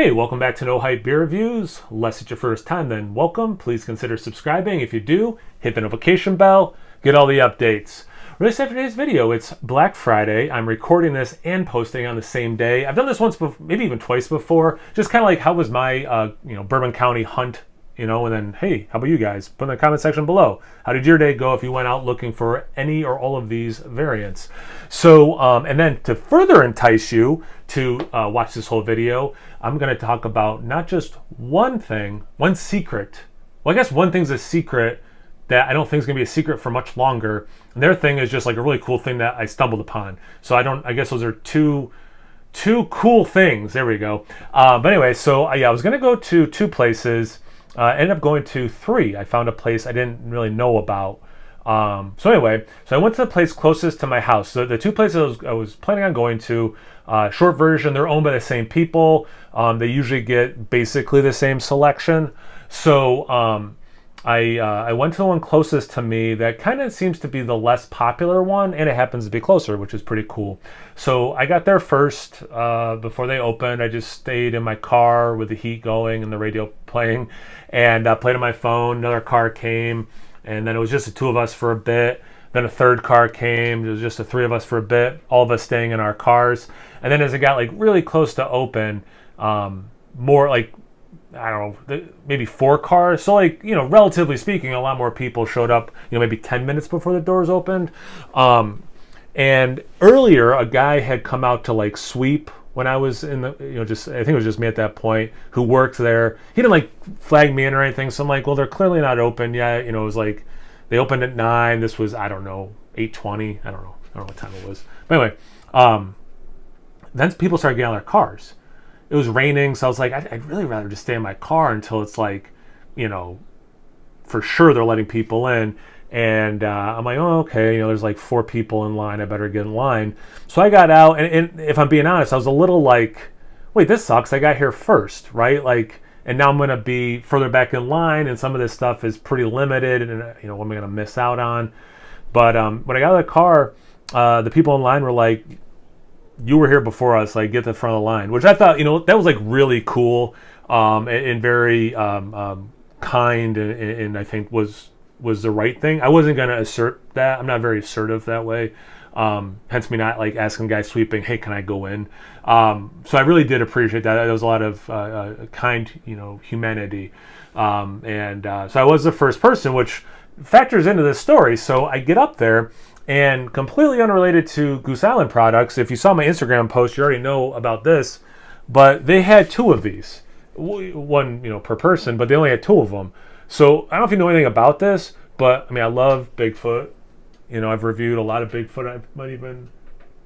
Hey, welcome back to No Hype Beer Reviews. Unless it's your first time, then welcome. Please consider subscribing. If you do, hit the notification bell, get all the updates. Released after today's video, it's Black Friday. I'm recording this and posting on the same day. I've done this once before, maybe even twice before. Just kind of like, how was my Bourbon County hunt? And then, hey, how about you guys? Put in the comment section below. How did your day go if you went out looking for any or all of these variants? So, and then to further entice you to watch this whole video, I'm going to talk about not just one thing, one secret. Well, I guess one thing's a secret that I don't think is going to be a secret for much longer. And their thing is just like a really cool thing that I stumbled upon. So I guess those are two cool things. There we go. But anyway, so I was going to go to two places. Ended up going to three. I found a place I didn't really know about. So anyway, I went to the place closest to my house. So the two places I was planning on going to, short version, they're owned by the same people. They usually get basically the same selection. So I went to the one closest to me that kind of seems to be the less popular one, and it happens to be closer, which is pretty cool. So I got there first before they opened. I just stayed in my car with the heat going and the radio playing, and played on my phone. Another car came, and then it was just the two of us for a bit. Then a third car came. It was just the three of us for a bit, all of us staying in our cars. And then as it got like really close to open, more like, I don't know, maybe four cars. So like, relatively speaking, a lot more people showed up, maybe 10 minutes before the doors opened. And earlier, a guy had come out to like sweep when I was in the, I think it was just me at that point, who worked there. He didn't like flag me in or anything. So I'm like, well, they're clearly not open yet. It was like, they opened at 9. This was, I don't know, 8:20. I don't know what time it was. But anyway, then people started getting out of their cars. It was raining, so I was like, I'd really rather just stay in my car until it's like, for sure they're letting people in. And I'm like, oh, okay, there's like 4 people in line. I better get in line. So I got out, and if I'm being honest, I was a little like, wait, this sucks. I got here first, right? Like, and now I'm going to be further back in line, and some of this stuff is pretty limited, and what am I going to miss out on? But when I got out of the car, the people in line were like, you were here before us, like, get to the front of the line, which I thought, that was like really cool, and very kind, and I think was the right thing. I wasn't going to assert that. I'm not very assertive that way. Hence me not like asking guys sweeping, hey, can I go in? So I really did appreciate that. There was a lot of kind, humanity. So I was the first person, which factors into this story. So I get up there, and completely unrelated to Goose Island products, if you saw my Instagram post, you already know about this, but they had 2 of these. One, per person, but they only had 2 of them. So I don't know if you know anything about this, but I love Bigfoot. I've reviewed a lot of Bigfoot.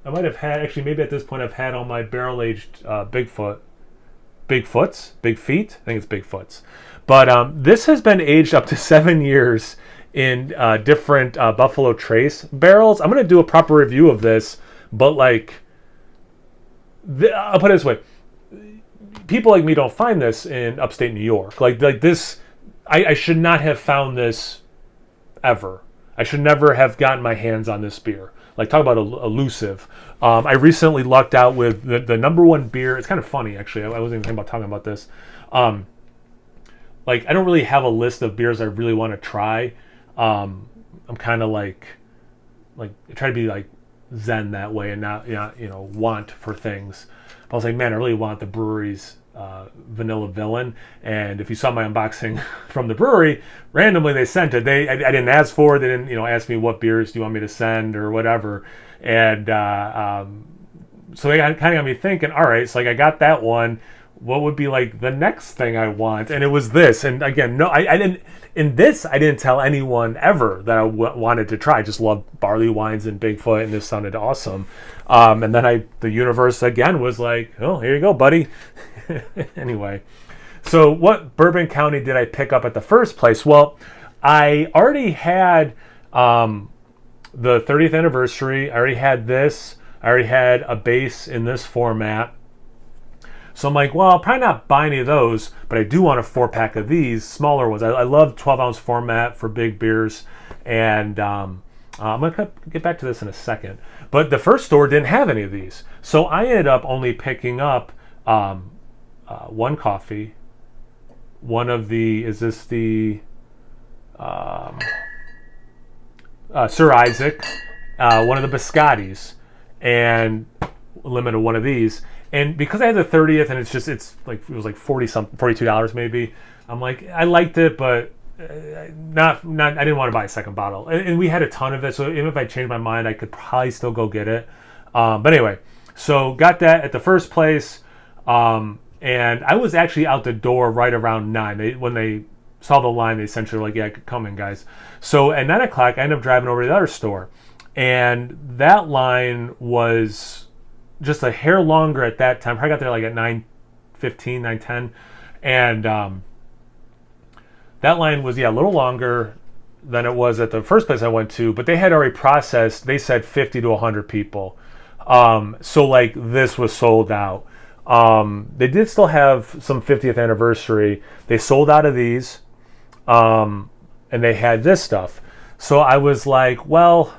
I might have had, actually, maybe at this point I've had all my barrel-aged Big Feet. I think it's Bigfoots. But this has been aged up to 7 years in different Buffalo Trace barrels. I'm going to do a proper review of this, but like, I'll put it this way. People like me don't find this in upstate New York. Like this, I should not have found this ever. I should never have gotten my hands on this beer. Like, talk about elusive. I recently lucked out with the number one beer. It's kind of funny, actually. I wasn't even thinking about talking about this. Like, I don't really have a list of beers I really want to try. I'm kind of like I try to be like zen that way and not, want for things. But I was like, man, I really want the brewery's Vanilla Villain. And if you saw my unboxing from the brewery, randomly they sent it. I didn't ask for it. They didn't, ask me what beers do you want me to send or whatever. And so they kind of got me thinking, all right, so like I got that one. What would be like the next thing I want? And it was this. And again, no, I didn't. In this, I didn't tell anyone ever that I wanted to try. I just loved barley wines and Bigfoot, and this sounded awesome. And then the universe again was like, oh, here you go, buddy. Anyway, so what Bourbon County did I pick up at the first place? Well, I already had the 30th anniversary. I already had this. I already had a base in this format. So I'm like, well, I'll probably not buy any of those, but I do want a 4-pack of these smaller ones. I love 12-ounce format for big beers, and I'm going to get back to this in a second. But the first store didn't have any of these, so I ended up only picking up one coffee, one of the, is this the Sir Isaac, one of the biscottis, and a limit of one of these. And because I had the 30th, and it's like, it was like $42 maybe. I'm like, I liked it, but not. I didn't want to buy a second bottle. And we had a ton of it, so even if I changed my mind, I could probably still go get it. But anyway, so got that at the first place, and I was actually out the door right around 9. When they saw the line, they essentially were like, yeah, come in, guys. So at 9 o'clock, I ended up driving over to the other store, and that line was just a hair longer at that time. I got there like at 9:15, 9:10, and that line was, a little longer than it was at the first place I went to, but they had already processed, they said 50 to 100 people. So like this was sold out. They did still have some 50th anniversary. They sold out of these, and they had this stuff. So I was like, well,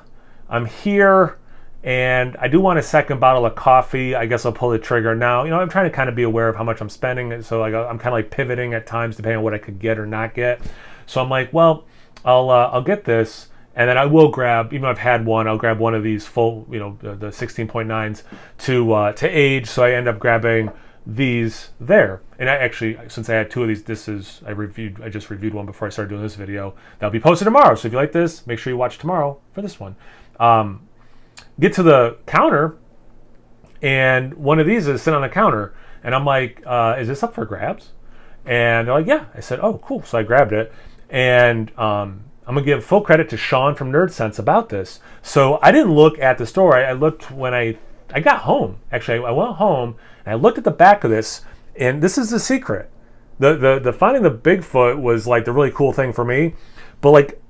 I'm here, and I do want a second bottle of coffee. I guess I'll pull the trigger now. I'm trying to kind of be aware of how much I'm spending. So like, I'm kind of like pivoting at times depending on what I could get or not get. So I'm like, well, I'll get this, and then I will grab, even though I've had one, I'll grab one of these full, the 16.9s to age. So I end up grabbing these there. And I actually, since I had two of these, I just reviewed one before I started doing this video. That'll be posted tomorrow. So if you like this, make sure you watch tomorrow for this one. Get to the counter, and one of these is sitting on the counter, and I'm like, is this up for grabs? And they're like, yeah. I said, oh, cool. So I grabbed it, and I'm gonna give full credit to Sean from Nerd Sense about this. So I didn't look at the store. I looked when I got home. Actually, I went home and I looked at the back of this, and this is the secret. The finding the Bigfoot was like the really cool thing for me, but like,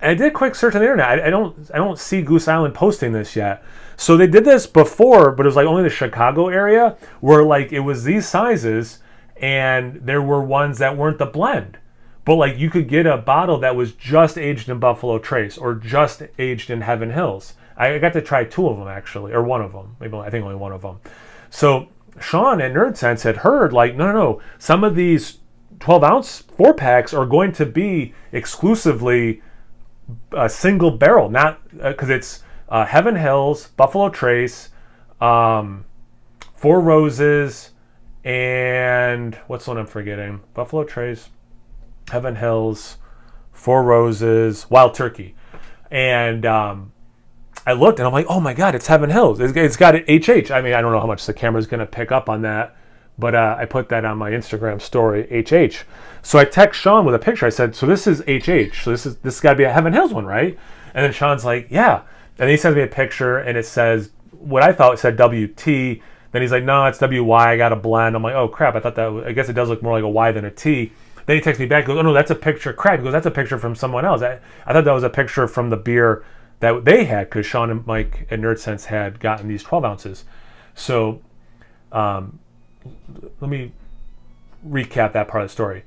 I did a quick search on the internet. I don't see Goose Island posting this yet. So they did this before, but it was like only the Chicago area, where like it was these sizes, and there were ones that weren't the blend. But like you could get a bottle that was just aged in Buffalo Trace or just aged in Heaven Hills. I got to try two of them actually, or one of them. Maybe I think only one of them. So Sean at Nerd Sense had heard like, no, some of these 12-ounce 4-packs are going to be exclusively a single barrel, not because it's Heaven Hills, Buffalo Trace, Four Roses, and what's the one I'm forgetting? Buffalo Trace, Heaven Hills, Four Roses, Wild Turkey. And I looked and I'm like, oh my God, it's Heaven Hills. It's got an HH. I mean, I don't know how much the camera's going to pick up on that, but I put that on my Instagram story, HH. So I text Sean with a picture. I said, so this is HH. So this has got to be a Heaven Hills one, right? And then Sean's like, yeah. And he sends me a picture, and it says, what I thought it said WT. Then he's like, no, it's WY. I got a blend. I'm like, oh crap. I guess it does look more like a Y than a T. Then he texts me back. He goes, oh no, that's a picture. Crap. He goes, that's a picture from someone else. I thought that was a picture from the beer that they had, because Sean and Mike at Nerd Sense had gotten these 12 ounces. So let me recap that part of the story.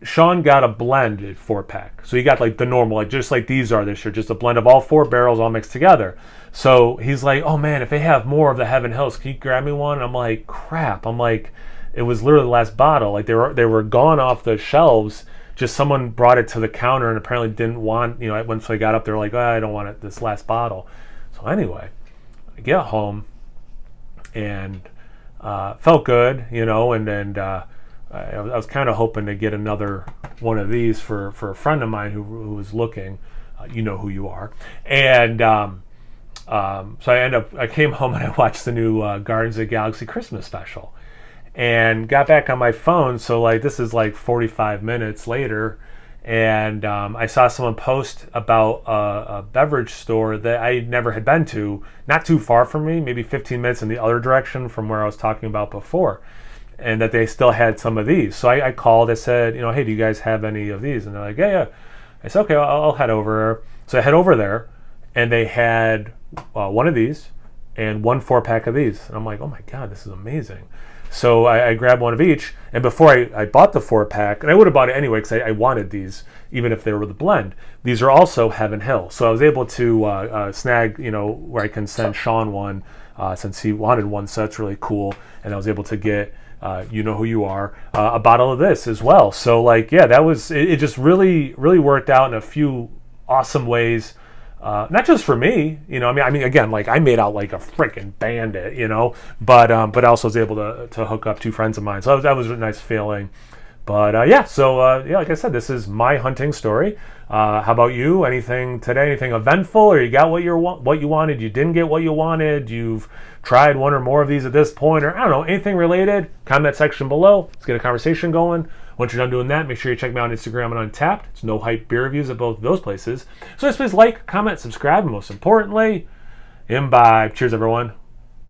Sean got a blended 4-pack. So he got like the normal, like just like these are this year, just a blend of all 4 barrels all mixed together. So he's like, oh man, if they have more of the Heaven Hills, can you grab me one? And I'm like, crap. I'm like, it was literally the last bottle. Like they were gone off the shelves. Just someone brought it to the counter and apparently didn't want, once they got up, they're like, oh, I don't want it, this last bottle. So anyway, I get home and felt good, and I was kind of hoping to get another one of these for a friend of mine who was looking. You know who you are. And so I came home and I watched the new Guardians of the Galaxy Christmas special, and got back on my phone. So like this is like 45 minutes later, and I saw someone post about a beverage store that I never had been to, not too far from me, maybe 15 minutes in the other direction from where I was talking about before, and that they still had some of these. So I called. I said, hey, do you guys have any of these? And they're like, yeah. I said, okay, I'll head over. So I head over there, and they had one of these and 1 4-pack of these. And I'm like, oh my God, this is amazing. So I grabbed one of each, and before I bought the 4-pack, and I would have bought it anyway because I wanted these, even if they were the blend. These are also Heaven Hill. So I was able to snag, where I can send Sean one, since he wanted one, so that's really cool. And I was able to get you know who you are, a bottle of this as well. So like, yeah, that was, it just really, really worked out in a few awesome ways. Not just for me, you know, I mean, again, like I made out like a freaking bandit, you know, but I also was able to hook up two friends of mine. So that was a nice feeling. But yeah, so yeah, like I said, this is my hunting story. How about you? Anything today? Anything eventful, or you got what you wanted? You didn't get what you wanted? You've tried one or more of these at this point, or I don't know, anything related? Comment section below. Let's get a conversation going. Once you're done doing that, make sure you check me out on Instagram and Untapped. It's No Hype Beer Reviews at both of those places. So just please like, comment, subscribe, and most importantly, imbibe. Cheers, everyone.